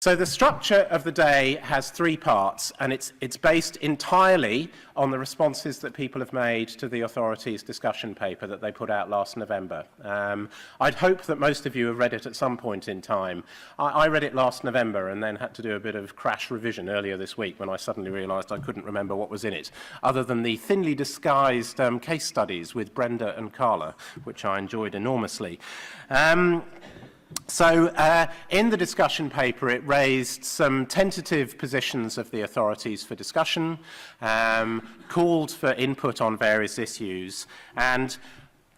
So the structure of the day has three parts, and it's based entirely on the responses that people have made to the authorities' discussion paper that they put out last November. I'd hope that most of you have read it at some point in time. I read it last November and then had to do a bit of crash revision earlier this week when I suddenly realised I couldn't remember what was in it, other than the thinly disguised case studies with Brenda and Carla, which I enjoyed enormously. So in the discussion paper, it raised some tentative positions of the authorities for discussion, called for input on various issues, and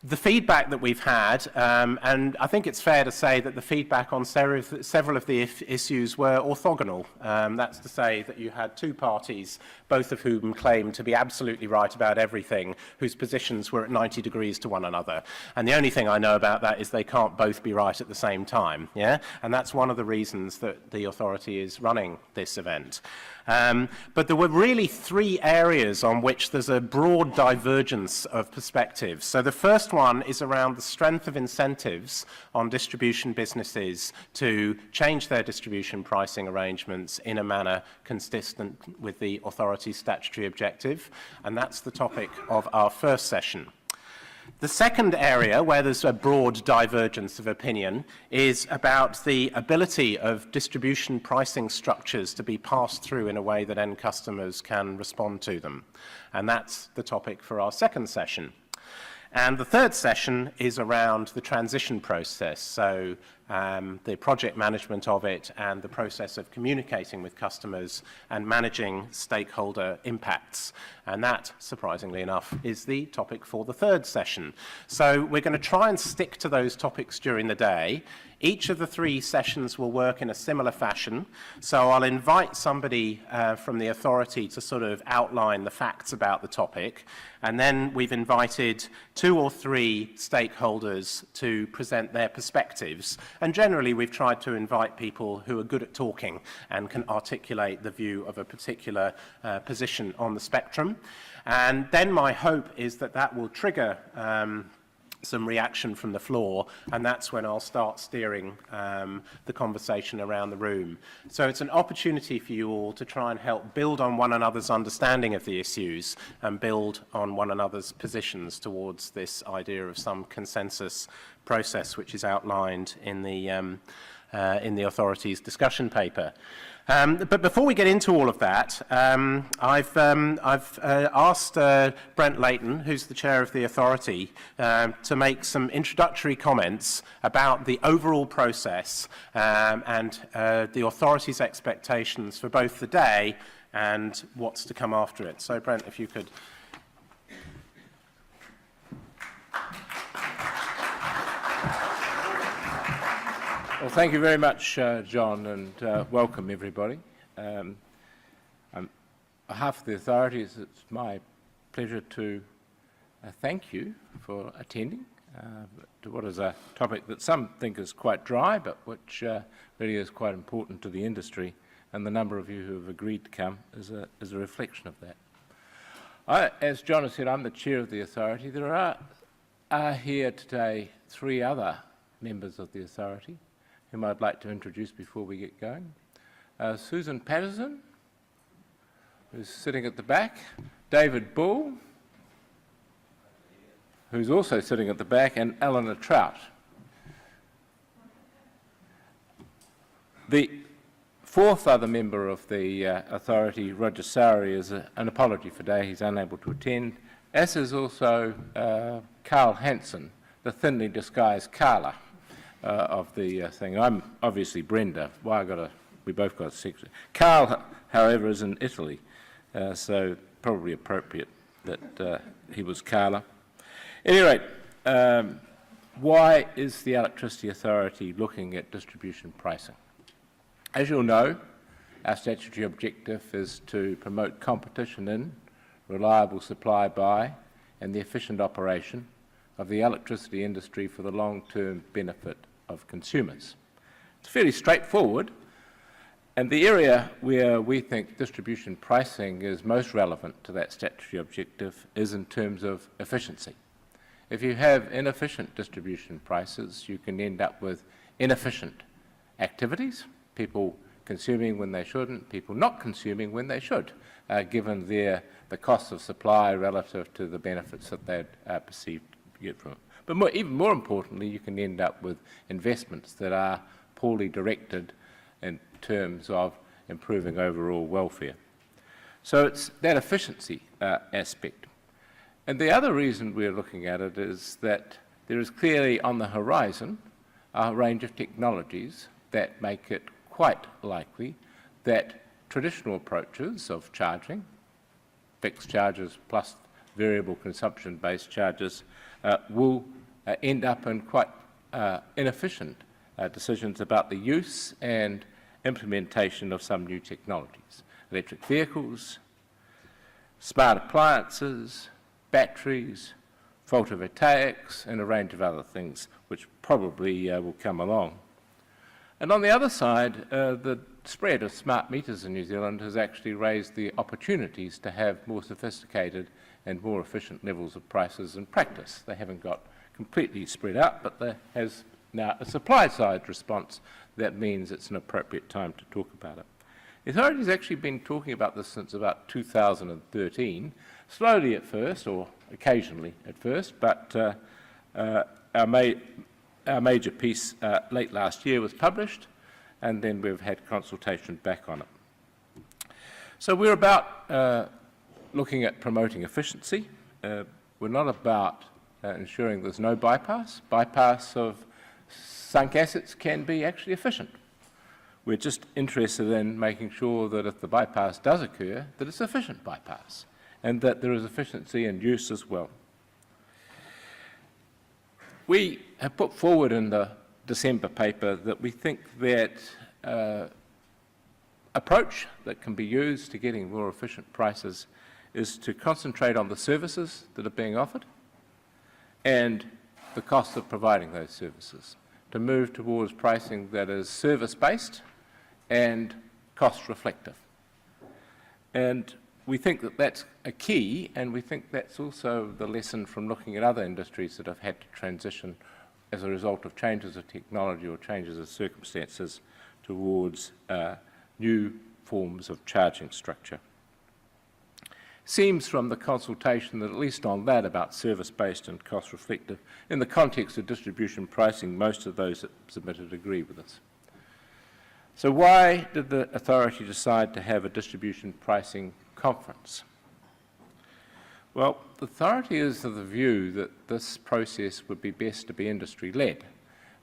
the feedback that we've had, and I think it's fair to say that the feedback on several of the issues were orthogonal. That's to say that you had two parties, both of whom claimed to be absolutely right about everything, whose positions were at 90 degrees to one another. And the only thing I know about that is they can't both be right at the same time. Yeah? And that's one of the reasons that the authority is running this event. But there were really three areas on which there's a broad divergence of perspectives. So the first one is around the strength of incentives on distribution businesses to change their distribution pricing arrangements in a manner consistent with the authority's statutory objective, and that's the topic of our first session. The second area where there's a broad divergence of opinion is about the ability of distribution pricing structures to be passed through in a way that end customers can respond to them. And that's the topic for our second session. And the third session is around the transition process, so the project management of it and the process of communicating with customers and managing stakeholder impacts. And that, surprisingly enough, is the topic for the third session. So we're going to try and stick to those topics during the day. Each of the three sessions will work in a similar fashion, so I'll invite somebody from the authority to sort of outline the facts about the topic, and then we've invited 2 or 3 stakeholders to present their perspectives, and generally we've tried to invite people who are good at talking and can articulate the view of a particular position on the spectrum. And then my hope is that that will trigger some reaction from the floor, and that's when I'll start steering the conversation around the room. So it's an opportunity for you all to try and help build on one another's understanding of the issues and build on one another's positions towards this idea of some consensus process which is outlined in the authority's discussion paper. But before we get into all of that, I've asked Brent Layton, who's the chair of the authority, to make some introductory comments about the overall process and the authority's expectations for both the day and what's to come after it. So, Brent, if you could. Well, thank you very much, John, and welcome everybody. On behalf of the authorities, it's my pleasure to thank you for attending to what is a topic that some think is quite dry, but which really is quite important to the industry, and the number of you who have agreed to come is a reflection of that. As John has said, I'm the chair of the authority. There are here today 3 other members of the authority whom I'd like to introduce before we get going. Susan Patterson, who's sitting at the back, David Bull, who's also sitting at the back, and Eleanor Trout. The 4th other member of the authority, Roger Sowry, is an apology for today. He's unable to attend, as is also Carl Hansen, the thinly disguised Carla of the thing. I'm obviously Brenda. We both got 6. Carl, however, is in Italy, so probably appropriate that he was Carla. At any rate, why is the Electricity Authority looking at distribution pricing? As you'll know, our statutory objective is to promote competition in, reliable supply by, and the efficient operation of the electricity industry for the long-term benefit of consumers. It's fairly straightforward, and the area where we think distribution pricing is most relevant to that statutory objective is in terms of efficiency. If you have inefficient distribution prices, you can end up with inefficient activities. People consuming when they shouldn't, people not consuming when they should, given the cost of supply relative to the benefits that they'd perceived to get from it. But even more importantly, you can end up with investments that are poorly directed in terms of improving overall welfare. So it's that efficiency aspect. And the other reason we're looking at it is that there is clearly on the horizon a range of technologies that make it quite likely that traditional approaches of charging, fixed charges plus variable consumption-based charges, will end up in quite inefficient decisions about the use and implementation of some new technologies. Electric vehicles, smart appliances, batteries, photovoltaics, and a range of other things which probably will come along. And on the other side, the spread of smart meters in New Zealand has actually raised the opportunities to have more sophisticated and more efficient levels of prices in practice. They haven't got completely spread out, but there has now a supply-side response that means it's an appropriate time to talk about it. The authority has actually been talking about this since about 2013, slowly at first, or occasionally at first, but our major piece late last year was published, and then we've had consultation back on it. So we're about looking at promoting efficiency. We're not about ensuring there's no bypass. Bypass of sunk assets can be actually efficient. We're just interested in making sure that if the bypass does occur, that it's efficient bypass, and that there is efficiency and use as well. We have put forward in the December paper that we think that approach that can be used to getting more efficient prices is to concentrate on the services that are being offered and the cost of providing those services, to move towards pricing that is service-based and cost-reflective. And we think that that's a key, and we think that's also the lesson from looking at other industries that have had to transition as a result of changes of technology or changes of circumstances towards new forms of charging structure. Seems from the consultation that at least on that about service-based and cost-reflective, in the context of distribution pricing, most of those that submitted agree with us. So why did the authority decide to have a distribution pricing conference? Well, the authority is of the view that this process would be best to be industry-led.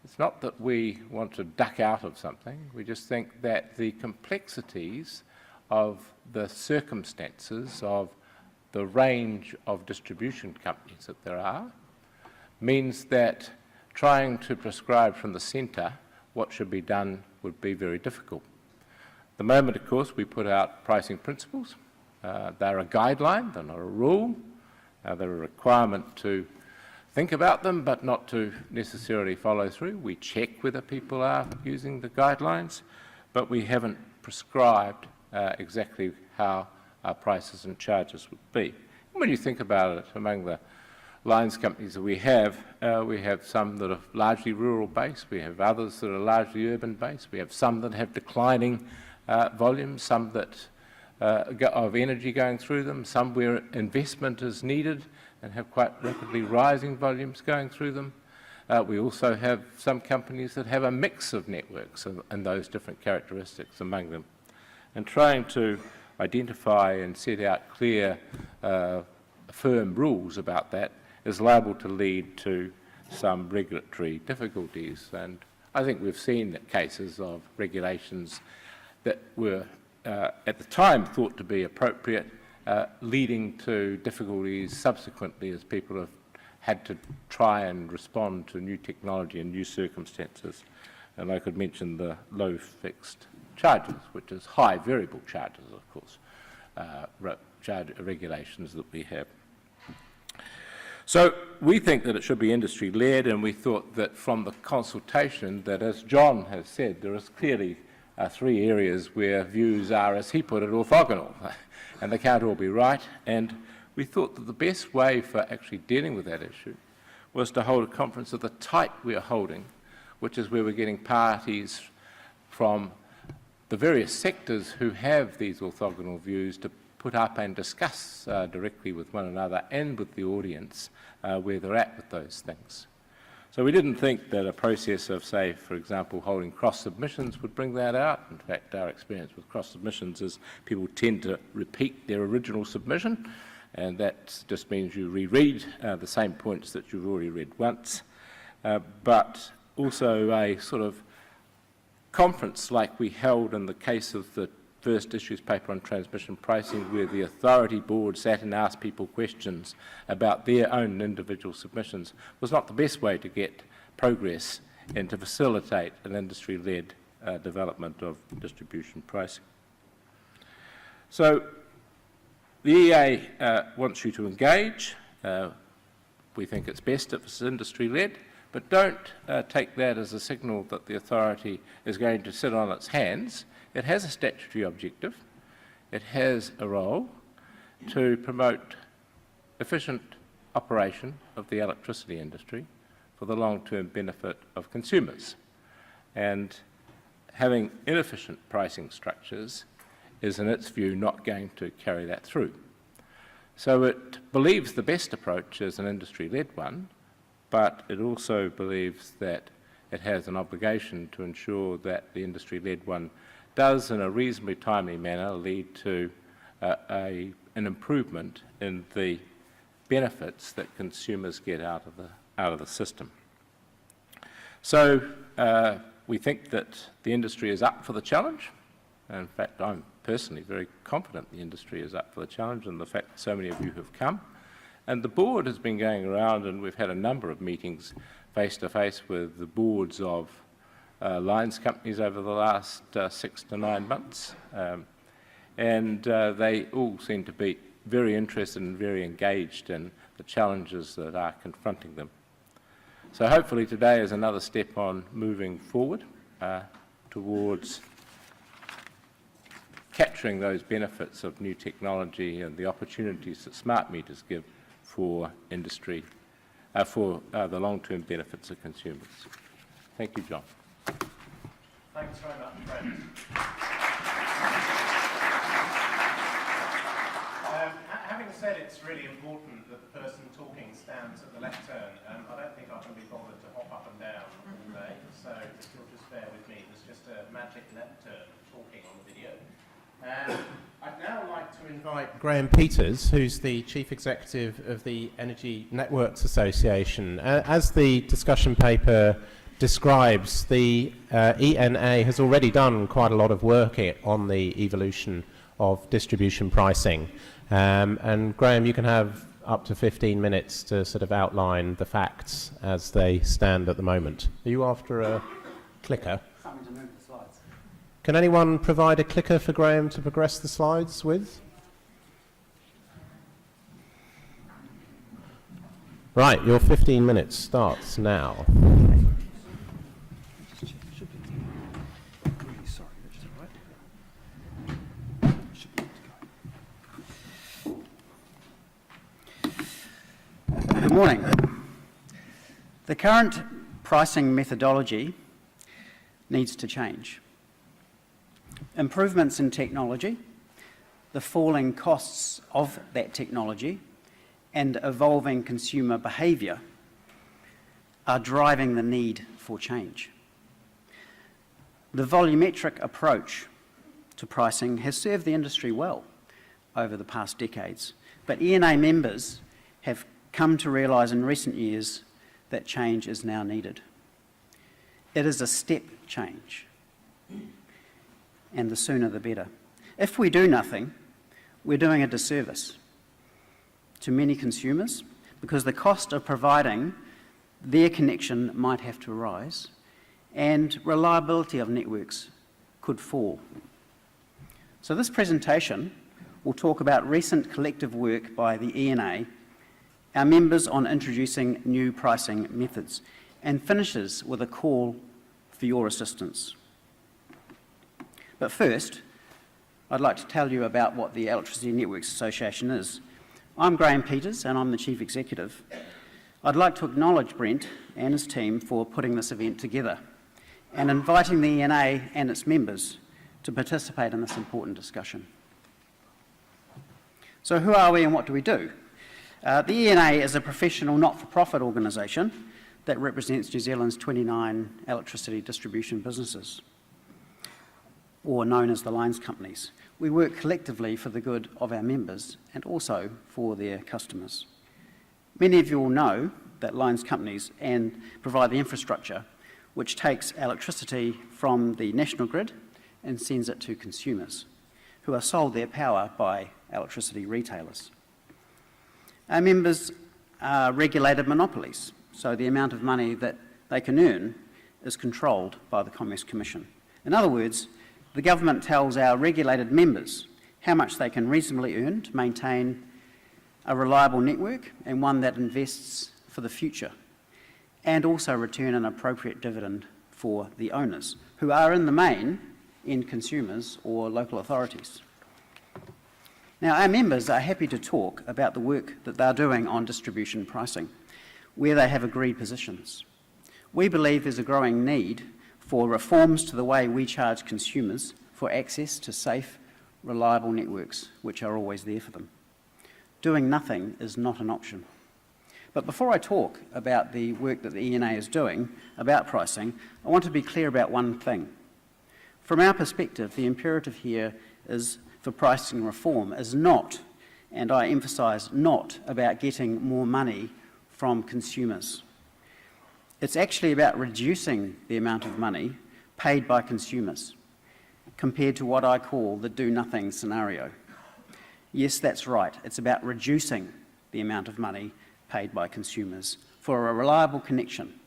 It's not that we want to duck out of something, we just think that the complexities of the circumstances of the range of distribution companies that there are means that trying to prescribe from the centre what should be done would be very difficult. At the moment, of course, we put out pricing principles. They're a guideline, they're not a rule. They're a requirement to think about them, but not to necessarily follow through. We check whether people are using the guidelines, but we haven't prescribed exactly how our prices and charges would be. And when you think about it, among the lines companies that we have some that are largely rural-based, we have others that are largely urban-based, we have some that have declining volumes, some that of energy going through them, some where investment is needed and have quite rapidly rising volumes going through them. We also have some companies that have a mix of networks and those different characteristics among them. And trying to identify and set out clear, firm rules about that is liable to lead to some regulatory difficulties. And I think we've seen cases of regulations that were at the time thought to be appropriate, leading to difficulties subsequently as people have had to try and respond to new technology and new circumstances. And I could mention the low fixed charges, which is high variable charges, of course, regulations that we have. So we think that it should be industry-led, and we thought that from the consultation that, as John has said, there is clearly 3 areas where views are, as he put it, orthogonal, and they can't all be right. And we thought that the best way for actually dealing with that issue was to hold a conference of the type we are holding, which is where we're getting parties from the various sectors who have these orthogonal views to put up and discuss directly with one another and with the audience where they're at with those things. So we didn't think that a process of, say, for example, holding cross-submissions would bring that out. In fact, our experience with cross-submissions is people tend to repeat their original submission, and that just means you reread the same points that you've already read once. But also a sort of conference like we held in the case of the first issues paper on transmission pricing, where the authority board sat and asked people questions about their own individual submissions, was not the best way to get progress and to facilitate an industry-led development of distribution pricing. So the EA wants you to engage. We think it's best if it's industry-led, but don't take that as a signal that the authority is going to sit on its hands. It has a statutory objective. It has a role to promote efficient operation of the electricity industry for the long-term benefit of consumers. And having inefficient pricing structures is, in its view, not going to carry that through. So it believes the best approach is an industry-led one, but it also believes that it has an obligation to ensure that the industry-led one does, in a reasonably timely manner, lead to an improvement in the benefits that consumers get out of the system. So we think that the industry is up for the challenge. In fact, I'm personally very confident the industry is up for the challenge, and the fact that so many of you have come. And the board has been going around, and we've had a number of meetings face-to-face with the boards of lines companies over the last 6 to 9 months, and they all seem to be very interested and very engaged in the challenges that are confronting them. So hopefully today is another step on moving forward towards capturing those benefits of new technology and the opportunities that smart meters give for industry, for the long-term benefits of consumers. Thank you, John. Thanks very much, Brent. Having said it's really important that the person talking stands at the lectern, I don't think I can be bothered to hop up and down all day, so if you'll just bear with me, there's just a magic lectern talking on the video. I'd now like to invite Graham Peters, who's the Chief Executive of the Energy Networks Association. As the discussion paper describes, the ENA has already done quite a lot of work on the evolution of distribution pricing. And Graham, you can have up to 15 minutes to sort of outline the facts as they stand at the moment. Are you after a clicker? Something to move the slides. Can anyone provide a clicker for Graham to progress the slides with? Right, your 15 minutes starts now. Good morning. The current pricing methodology needs to change. Improvements in technology, the falling costs of that technology, and evolving consumer behaviour are driving the need for change. The volumetric approach to pricing has served the industry well over the past decades, but ENA members have come to realise in recent years that change is now needed. It is a step change, and the sooner the better. If we do nothing, we're doing a disservice to many consumers because the cost of providing their connection might have to rise and reliability of networks could fall. So this presentation will talk about recent collective work by the ENA, our members on introducing new pricing methods, and finishes with a call for your assistance. But first, I'd like to tell you about what the Electricity Networks Association is. I'm Graham Peters and I'm the Chief Executive. I'd like to acknowledge Brent and his team for putting this event together and inviting the ENA and its members to participate in this important discussion. So who are we and what do we do? The ENA is a professional not-for-profit organisation that represents New Zealand's 29 electricity distribution businesses, or known as the lines companies. We work collectively for the good of our members and also for their customers. Many of you will know that lines companies provide the infrastructure which takes electricity from the national grid and sends it to consumers, who are sold their power by electricity retailers. Our members are regulated monopolies, so the amount of money that they can earn is controlled by the Commerce Commission. In other words, the government tells our regulated members how much they can reasonably earn to maintain a reliable network and one that invests for the future, and also return an appropriate dividend for the owners, who are in the main end consumers or local authorities. Now, our members are happy to talk about the work that they're doing on distribution pricing, where they have agreed positions. We believe there's a growing need for reforms to the way we charge consumers for access to safe, reliable networks, which are always there for them. Doing nothing is not an option. But before I talk about the work that the ENA is doing about pricing, I want to be clear about one thing. From our perspective, the imperative here is for pricing reform is not, and I emphasise not, about getting more money from consumers. It's actually about reducing the amount of money paid by consumers compared to what I call the do-nothing scenario. Yes, that's right. It's about reducing the amount of money paid by consumers for a reliable connection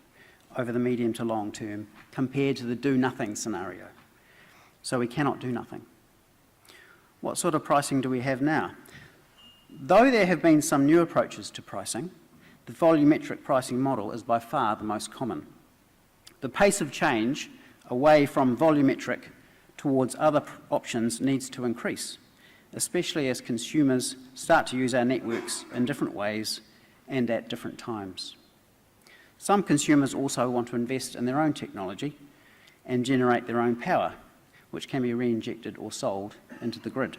over the medium to long term compared to the do-nothing scenario. So we cannot do nothing. What sort of pricing do we have now? Though there have been some new approaches to pricing, the volumetric pricing model is by far the most common. The pace of change away from volumetric towards other options needs to increase, especially as consumers start to use our networks in different ways and at different times. Some consumers also want to invest in their own technology and generate their own power, which can be re-injected or sold into the grid.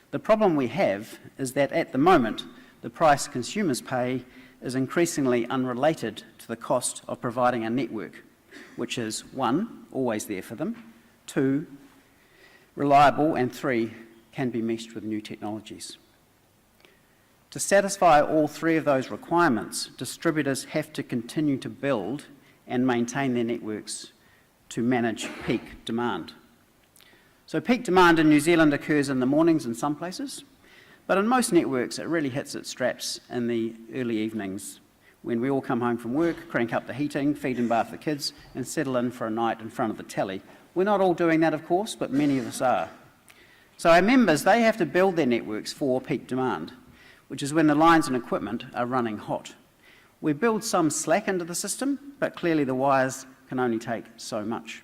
The problem we have is that at the moment, the price consumers pay is increasingly unrelated to the cost of providing a network, which is 1, always there for them, 2, reliable, and 3, can be meshed with new technologies. To satisfy all 3 of those requirements, distributors have to continue to build and maintain their networks to manage peak demand. So peak demand in New Zealand occurs in the mornings in some places, but in most networks it really hits its straps in the early evenings when we all come home from work, crank up the heating, feed and bath the kids, and settle in for a night in front of the telly. We're not all doing that, of course, but many of us are. So our members, they have to build their networks for peak demand, which is when the lines and equipment are running hot. We build some slack into the system, but clearly the wires can only take so much.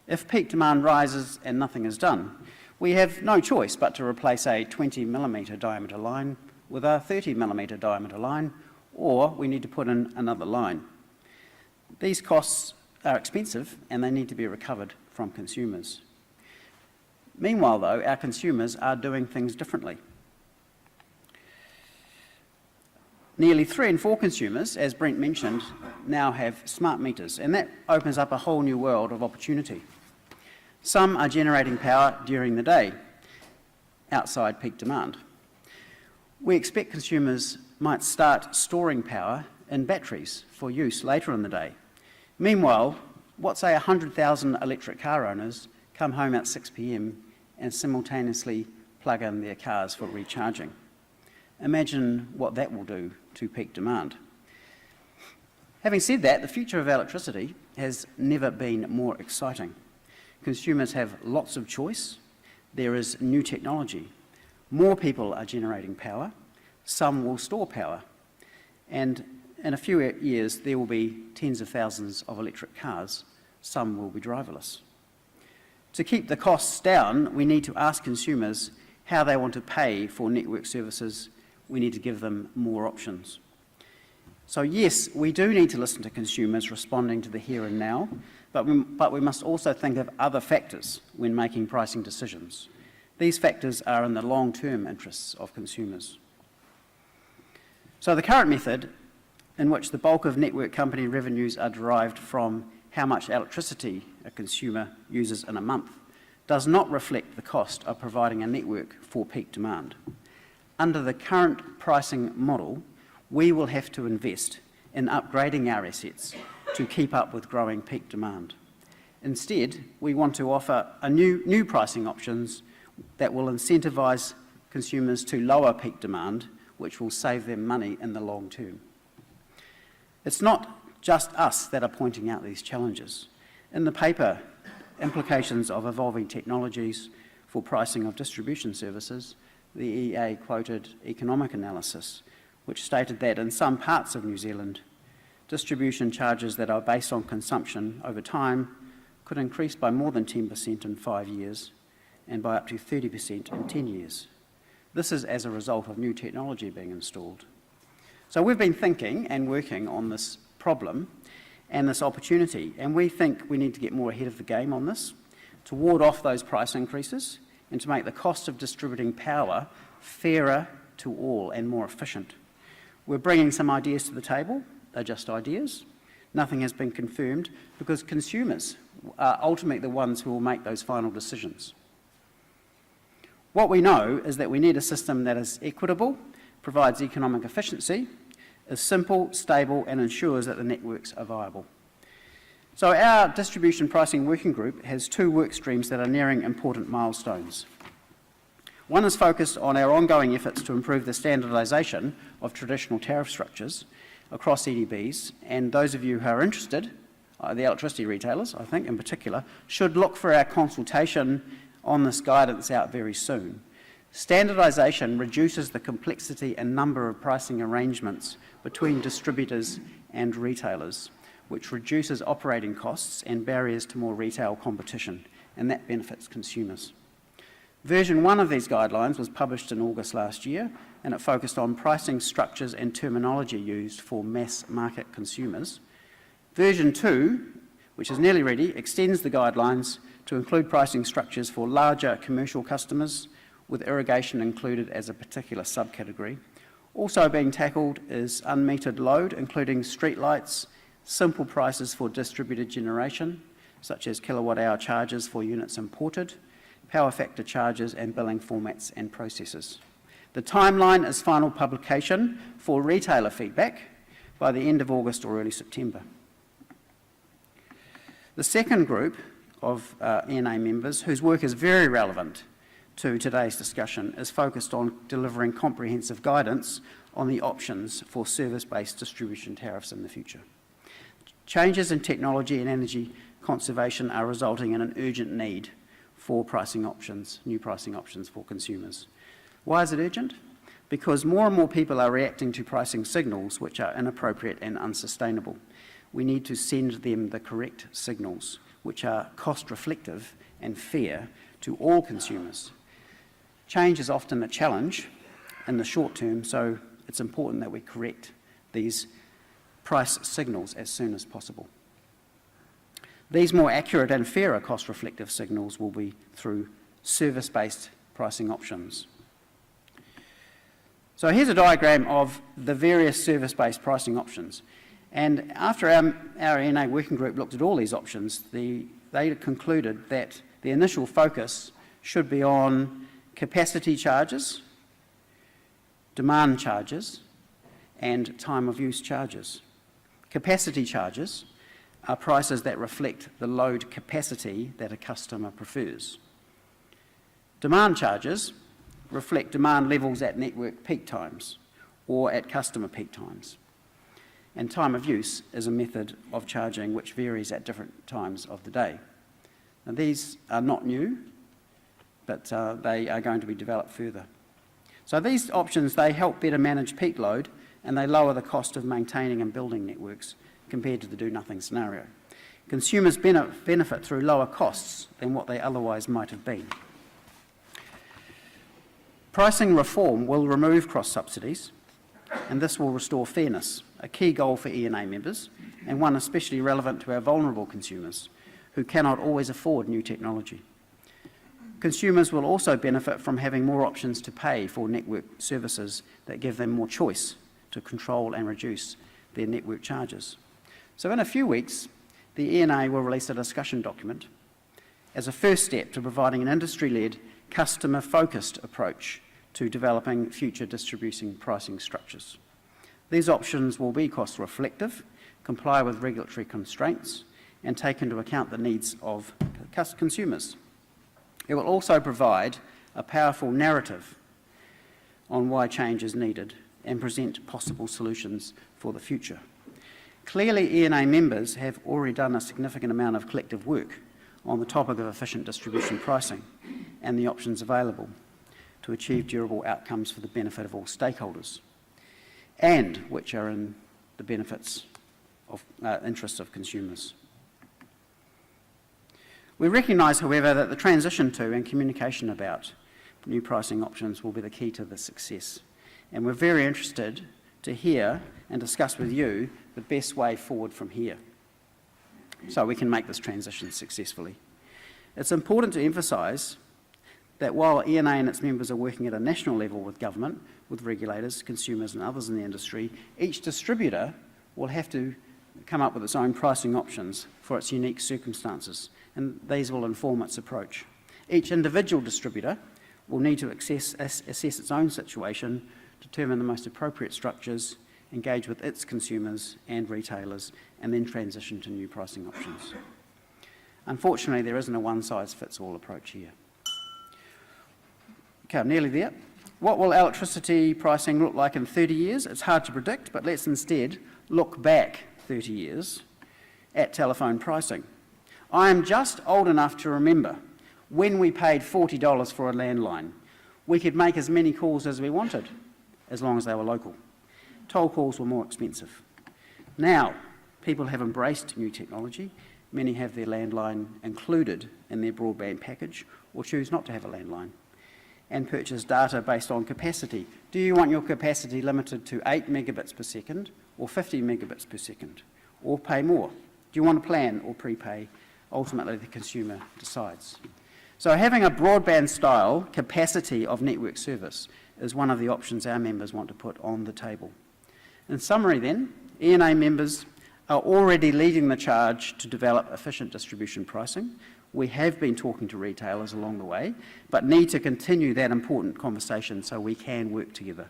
If peak demand rises and nothing is done, we have no choice but to replace a 20mm diameter line with a 30mm diameter line, or we need to put in another line. These costs are expensive and they need to be recovered from consumers. Meanwhile, though, our consumers are doing things differently. Nearly 3 in 4 consumers, as Brent mentioned, now have smart meters, and that opens up a whole new world of opportunity. Some are generating power during the day, outside peak demand. We expect consumers might start storing power in batteries for use later in the day. Meanwhile, what say 100,000 electric car owners come home at 6 p.m. and simultaneously plug in their cars for recharging. Imagine what that will do to peak demand. Having said that, the future of electricity has never been more exciting. Consumers have lots of choice. There is new technology. More people are generating power. Some will store power. And in a few years, there will be tens of thousands of electric cars. Some will be driverless. To keep the costs down, we need to ask consumers how they want to pay for network services. We need to give them more options. So yes, we do need to listen to consumers responding to the here and now, but we must also think of other factors when making pricing decisions. These factors are in the long-term interests of consumers. So the current method, in which the bulk of network company revenues are derived from how much electricity a consumer uses in a month, does not reflect the cost of providing a network for peak demand. Under the current pricing model, we will have to invest in upgrading our assets to keep up with growing peak demand. Instead, we want to offer new pricing options that will incentivise consumers to lower peak demand, which will save them money in the long term. It's not just us that are pointing out these challenges. In the paper, Implications of Evolving Technologies for Pricing of Distribution Services, the EA quoted economic analysis, which stated that in some parts of New Zealand, distribution charges that are based on consumption over time could increase by more than 10% in 5 years and by up to 30% in 10 years. This is as a result of new technology being installed. So we've been thinking and working on this problem and this opportunity, and we think we need to get more ahead of the game on this to ward off those price increases and to make the cost of distributing power fairer to all and more efficient. We're bringing some ideas to the table. They're just ideas. Nothing has been confirmed because consumers are ultimately the ones who will make those final decisions. What we know is that we need a system that is equitable, provides economic efficiency, is simple, stable, and ensures that the networks are viable. So our distribution pricing working group has 2 work streams that are nearing important milestones. One is focused on our ongoing efforts to improve the standardisation of traditional tariff structures across EDBs, and those of you who are interested, the electricity retailers, I think in particular, should look for our consultation on this guidance out very soon. Standardisation reduces the complexity and number of pricing arrangements between distributors and retailers, which reduces operating costs and barriers to more retail competition, and that benefits consumers. Version 1 of these guidelines was published in August last year, and it focused on pricing structures and terminology used for mass market consumers. Version 2, which is nearly ready, extends the guidelines to include pricing structures for larger commercial customers, with irrigation included as a particular subcategory. Also being tackled is unmetered load, including streetlights, simple prices for distributed generation, such as kilowatt-hour charges for units imported, power factor charges, and billing formats and processes. The timeline is final publication for retailer feedback by the end of August or early September. The second group of ENA members, whose work is very relevant to today's discussion, is focused on delivering comprehensive guidance on the options for service-based distribution tariffs in the future. Changes in technology and energy conservation are resulting in an urgent need for pricing options, new pricing options for consumers. Why is it urgent? Because more and more people are reacting to pricing signals which are inappropriate and unsustainable. We need to send them the correct signals, which are cost-reflective and fair to all consumers. Change is often a challenge in the short term, so it's important that we correct these price signals as soon as possible. These more accurate and fairer cost-reflective signals will be through service-based pricing options. So here's a diagram of the various service-based pricing options. And after our ENA working group looked at all these options, they concluded that the initial focus should be on capacity charges, demand charges, and time of use charges. Capacity charges are prices that reflect the load capacity that a customer prefers. Demand charges reflect demand levels at network peak times or at customer peak times. And time of use is a method of charging which varies at different times of the day. Now, these are not new, but they are going to be developed further. So these options, they help better manage peak load and they lower the cost of maintaining and building networks compared to the do-nothing scenario. Consumers benefit through lower costs than what they otherwise might have been. Pricing reform will remove cross-subsidies, and this will restore fairness, a key goal for ENA members, and one especially relevant to our vulnerable consumers, who cannot always afford new technology. Consumers will also benefit from having more options to pay for network services that give them more choice to control and reduce their network charges. So in a few weeks, the ENA will release a discussion document as a first step to providing an industry-led, customer-focused approach to developing future distribution pricing structures. These options will be cost-reflective, comply with regulatory constraints, and take into account the needs of consumers. It will also provide a powerful narrative on why change is needed and present possible solutions for the future. Clearly, ENA members have already done a significant amount of collective work on the topic of efficient distribution pricing and the options available to achieve durable outcomes for the benefit of all stakeholders, and which are in the interests of consumers. We recognise, however, that the transition to and communication about new pricing options will be the key to the success, and we're very interested to hear and discuss with you the best way forward from here so we can make this transition successfully. It's important to emphasise that while ENA and its members are working at a national level with government, with regulators, consumers and others in the industry, each distributor will have to come up with its own pricing options for its unique circumstances, and these will inform its approach. Each individual distributor will need to assess its own situation, determine the most appropriate structures, engage with its consumers and retailers, and then transition to new pricing options. Unfortunately, there isn't a one-size-fits-all approach here. Okay, I'm nearly there. What will electricity pricing look like in 30 years? It's hard to predict, but let's instead look back 30 years at telephone pricing. I am just old enough to remember when we paid $40 for a landline. We could make as many calls as we wanted, as long as they were local. Toll calls were more expensive. Now, people have embraced new technology. Many have their landline included in their broadband package or choose not to have a landline and purchase data based on capacity. Do you want your capacity limited to 8 megabits per second or 50 megabits per second, or pay more? Do you want a plan or prepay? Ultimately, the consumer decides. So having a broadband-style capacity of network service is one of the options our members want to put on the table. In summary then, ENA members are already leading the charge to develop efficient distribution pricing. We have been talking to retailers along the way, but need to continue that important conversation so we can work together.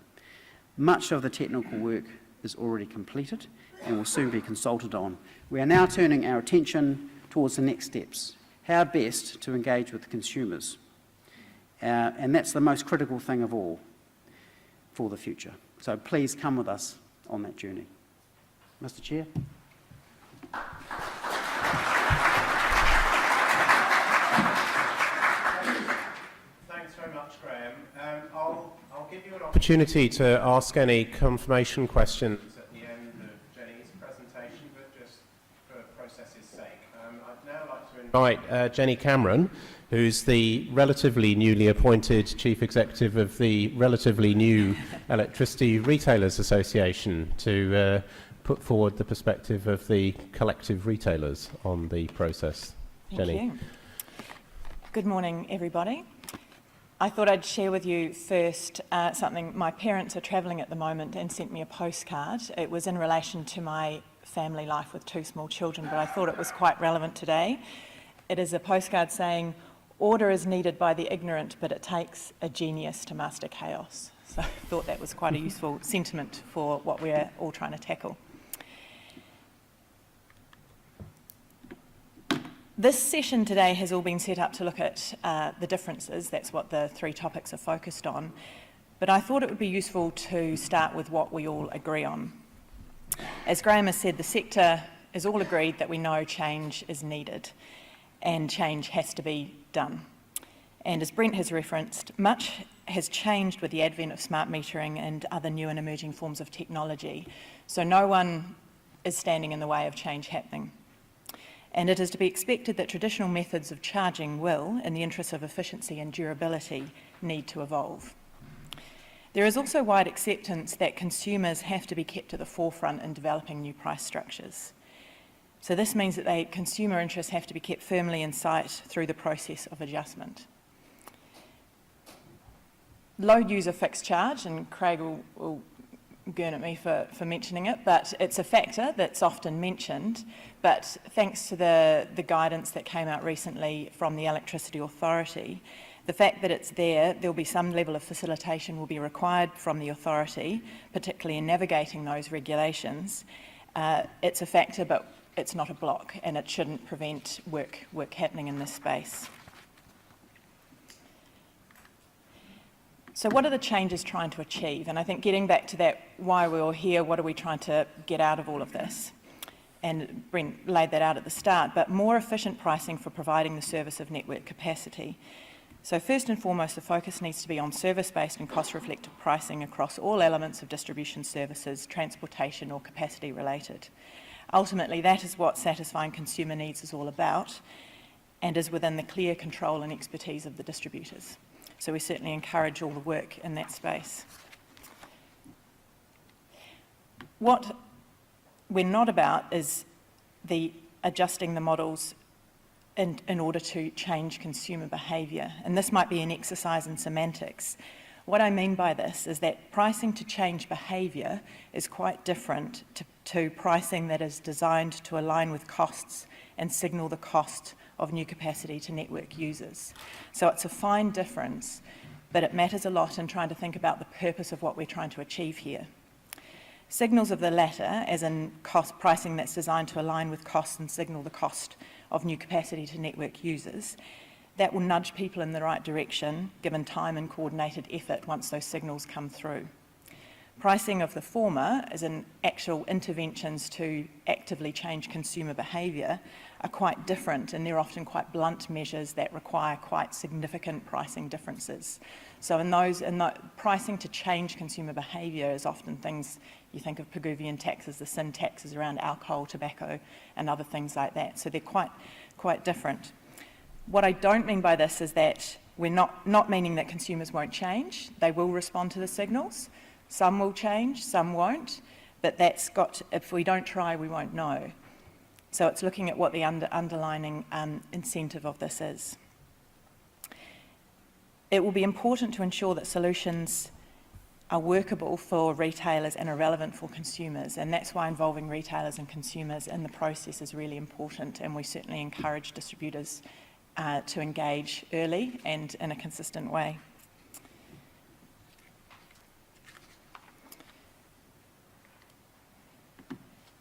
Much of the technical work is already completed and will soon be consulted on. We are now turning our attention towards the next steps, how best to engage with the consumers. And that's the most critical thing of all for the future. So please come with us on that journey. Mr. Chair. Thanks very much, Graham. I'll give you an opportunity to ask any confirmation questions at the end of Jenny's presentation, but just for process's sake. I'd now like to invite Jenny Cameron, who's the relatively newly appointed Chief Executive of the relatively new Electricity Retailers Association, to put forward the perspective of the collective retailers on the process. Jenny. Thank you. Good morning, everybody. I thought I'd share with you first something. My parents are travelling at the moment and sent me a postcard. It was in relation to my family life with 2 small children, but I thought it was quite relevant today. It is a postcard saying, "Order is needed by the ignorant, but it takes a genius to master chaos." So I thought that was quite a useful sentiment for what we're all trying to tackle. This session today has all been set up to look at the differences. That's what the 3 topics are focused on. But I thought it would be useful to start with what we all agree on. As Graham has said, the sector is all agreed that we know change is needed and change has to be done. And as Brent has referenced, much has changed with the advent of smart metering and other new and emerging forms of technology. So no one is standing in the way of change happening. And it is to be expected that traditional methods of charging will, in the interests of efficiency and durability, need to evolve. There is also wide acceptance that consumers have to be kept at the forefront in developing new price structures. So this means that consumer interests have to be kept firmly in sight through the process of adjustment. Load user fixed charge, and Craig will gurn at me for mentioning it, but it's a factor that's often mentioned. But thanks to the guidance that came out recently from the Electricity Authority, the fact that it's there'll be some level of facilitation will be required from the authority, particularly in navigating those regulations. It's a factor, but it's not a block, and it shouldn't prevent work happening in this space. So what are the changes trying to achieve? And I think getting back to that, why we're all here, what are we trying to get out of all of this? And Brent laid that out at the start, but more efficient pricing for providing the service of network capacity. So first and foremost, the focus needs to be on service-based and cost-reflective pricing across all elements of distribution services, transportation or capacity related. Ultimately, that is what satisfying consumer needs is all about, and is within the clear control and expertise of the distributors. So we certainly encourage all the work in that space. What we're not about is adjusting the models in order to change consumer behaviour, and this might be an exercise in semantics. What I mean by this is that pricing to change behaviour is quite different to pricing that is designed to align with costs and signal the cost of new capacity to network users. So it's a fine difference, but it matters a lot in trying to think about the purpose of what we're trying to achieve here. Signals of the latter, as in cost pricing that's designed to align with costs and signal the cost of new capacity to network users, that will nudge people in the right direction, given time and coordinated effort once those signals come through. Pricing of the former, as in actual interventions to actively change consumer behaviour, are quite different, and they're often quite blunt measures that require quite significant pricing differences. So in pricing to change consumer behaviour is often things, you think of Pigouvian taxes, the sin taxes around alcohol, tobacco and other things like that. So they're quite different. What I don't mean by this is that we're not meaning that consumers won't change. They will respond to the signals. Some will change, some won't, but if we don't try, we won't know. So it's looking at what the underlying incentive of this is. It will be important to ensure that solutions are workable for retailers and are relevant for consumers, and that's why involving retailers and consumers in the process is really important, and we certainly encourage distributors to engage early and in a consistent way.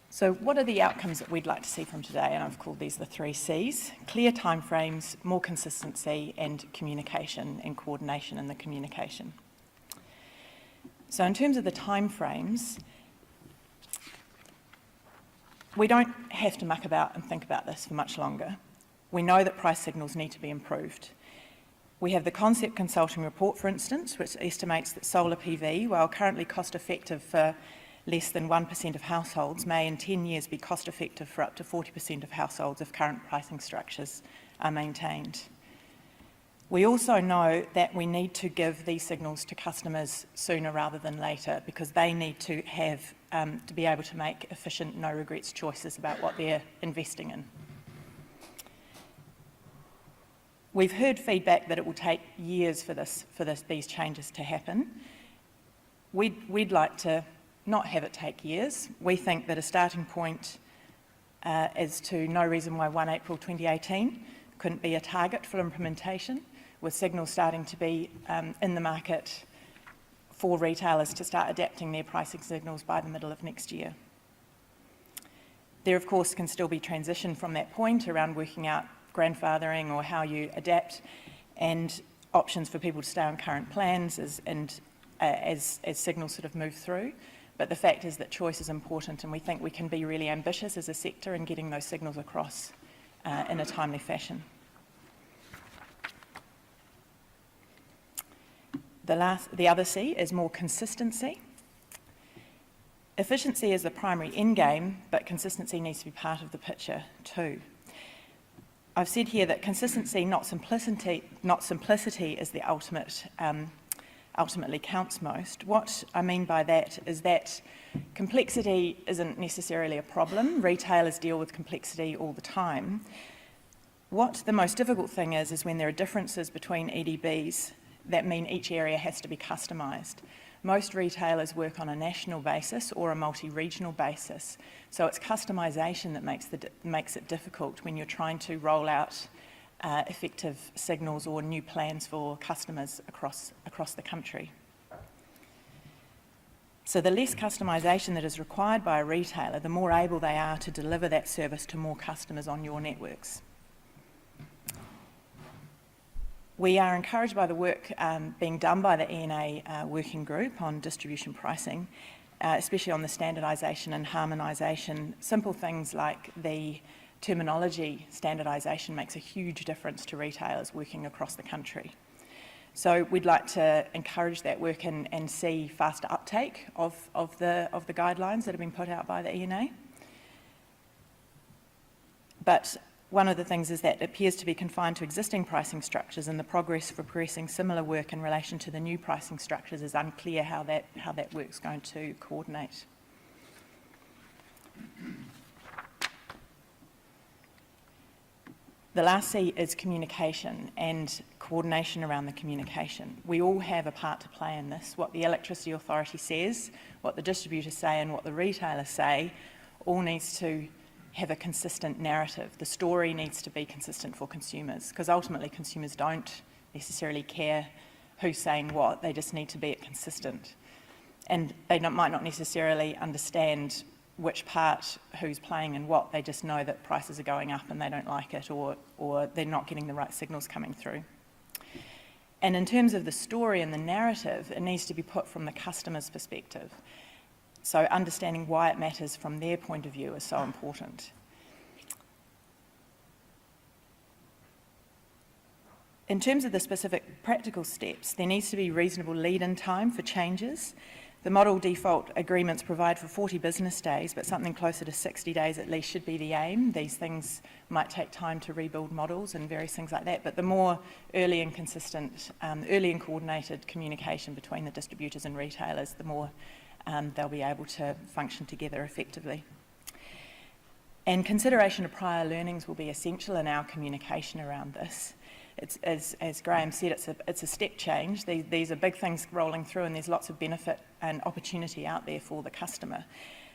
So what are the outcomes that we'd like to see from today? And I've called these the 3 Cs: clear timeframes, more consistency, and communication and coordination in the communication. So in terms of the timeframes, we don't have to muck about and think about this for much longer. We know that price signals need to be improved. We have the Concept Consulting report, for instance, which estimates that solar PV, while currently cost effective for less than 1% of households, may in 10 years be cost effective for up to 40% of households if current pricing structures are maintained. We also know that we need to give these signals to customers sooner rather than later, because they need to have to be able to make efficient, no regrets choices about what they're investing in. We've heard feedback that it will take years for these changes to happen. We'd like to not have it take years. We think that a starting point as to no reason why 1 April 2018 couldn't be a target for implementation, with signals starting to be in the market for retailers to start adapting their pricing signals by the middle of next year. There, of course, can still be transition from that point around working out grandfathering or how you adapt, and options for people to stay on current plans as signals sort of move through. But the fact is that choice is important, and we think we can be really ambitious as a sector in getting those signals across in a timely fashion. The other C is more consistency. Efficiency is the primary end game, but consistency needs to be part of the picture too. I've said here that consistency, not simplicity is the ultimate ultimately counts most. What I mean by that is that complexity isn't necessarily a problem. Retailers deal with complexity all the time. What the most difficult thing is when there are differences between EDBs that mean each area has to be customised. Most retailers work on a national basis or a multi-regional basis, so it's customisation that makes it difficult when you're trying to roll out effective signals or new plans for customers across the country. So the less customisation that is required by a retailer, the more able they are to deliver that service to more customers on your networks. We are encouraged by the work being done by the ENA working group on distribution pricing, especially on the standardisation and harmonisation. Simple things like the terminology standardisation makes a huge difference to retailers working across the country. So we'd like to encourage that work and see faster uptake of the guidelines that have been put out by the ENA. But one of the things is that it appears to be confined to existing pricing structures, and the progress for progressing similar work in relation to the new pricing structures is unclear how that work's going to coordinate. The last C is communication and coordination around the communication. We all have a part to play in this. What the Electricity Authority says, what the distributors say and what the retailers say all needs to have a consistent narrative. The story needs to be consistent for consumers, because ultimately consumers don't necessarily care who's saying what, they just need to be consistent. And they might not necessarily understand which part who's playing and what, they just know that prices are going up and they don't like it, or they're not getting the right signals coming through. And in terms of the story and the narrative, it needs to be put from the customer's perspective. So understanding why it matters from their point of view is so important. In terms of the specific practical steps, there needs to be reasonable lead-in time for changes. The model default agreements provide for 40 business days, but something closer to 60 days at least should be the aim. These things might take time to rebuild models and various things like that, but the more early and consistent, early and coordinated communication between the distributors and retailers, the more they'll be able to function together effectively. And consideration of prior learnings will be essential in our communication around this. It's, as Graham said, it's a step change. These are big things rolling through, and there's lots of benefit and opportunity out there for the customer.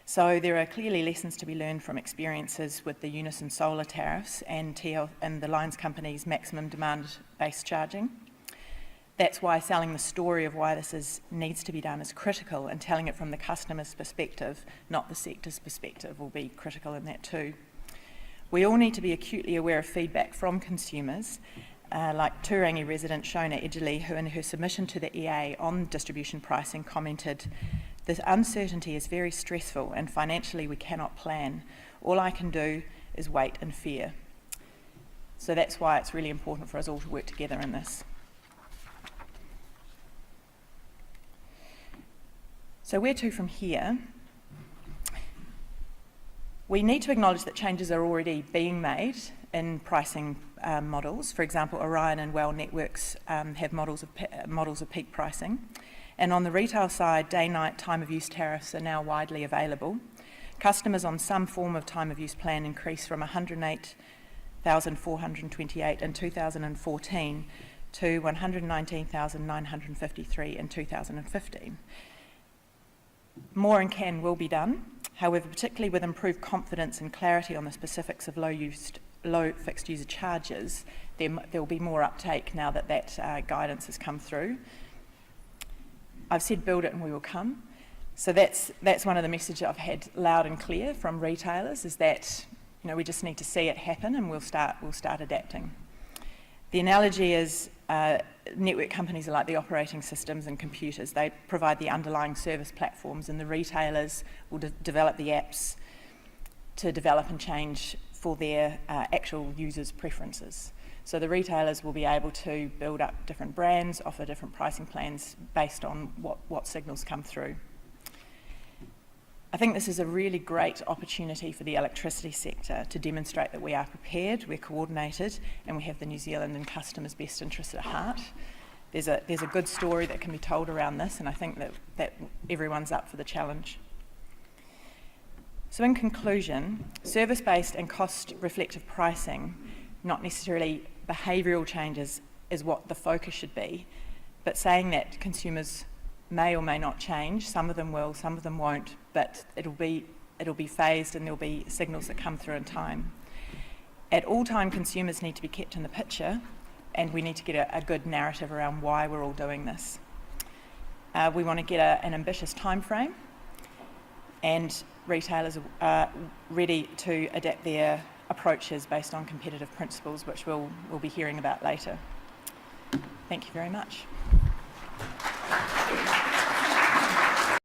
So there are clearly lessons to be learned from experiences with the Unison solar tariffs and the lines companies' maximum demand-based charging. That's why selling the story of why this needs to be done is critical, and telling it from the customer's perspective, not the sector's perspective, will be critical in that too. We all need to be acutely aware of feedback from consumers, like Turangi resident Shona Edgerly, who in her submission to the EA on distribution pricing commented, "This uncertainty is very stressful and financially we cannot plan. All I can do is wait and fear." So that's why it's really important for us all to work together in this. So where to from here? We need to acknowledge that changes are already being made in pricing models. For example, Orion and Well Networks have models of peak pricing. And on the retail side, day-night time-of-use tariffs are now widely available. Customers on some form of time-of-use plan increased from 108,428 in 2014 to 119,953 in 2015. More and will be done. However, particularly with improved confidence and clarity on the specifics of low fixed user charges, there will be more uptake now that guidance has come through. I've said build it and we will come. So that's one of the messages I've had loud and clear from retailers, is that we just need to see it happen and we'll start adapting. The analogy is network companies are like the operating systems and computers. They provide the underlying service platforms, and the retailers will develop the apps to develop and change for their actual users' preferences. So the retailers will be able to build up different brands, offer different pricing plans based on what signals come through. I think this is a really great opportunity for the electricity sector to demonstrate that we are prepared, we're coordinated, and we have the New Zealand and customers' best interests at heart. there's a good story that can be told around this, and I think that everyone's up for the challenge. So in conclusion, service-based and cost-reflective pricing, not necessarily behavioural changes, is what the focus should be, but saying that consumers may or may not change, some of them will, some of them won't, but it'll be phased and there'll be signals that come through in time. At all time, consumers need to be kept in the picture, and we need to get a good narrative around why we're all doing this. We want to get an ambitious time frame, and retailers are ready to adapt their approaches based on competitive principles, which we'll be hearing about later. Thank you very much.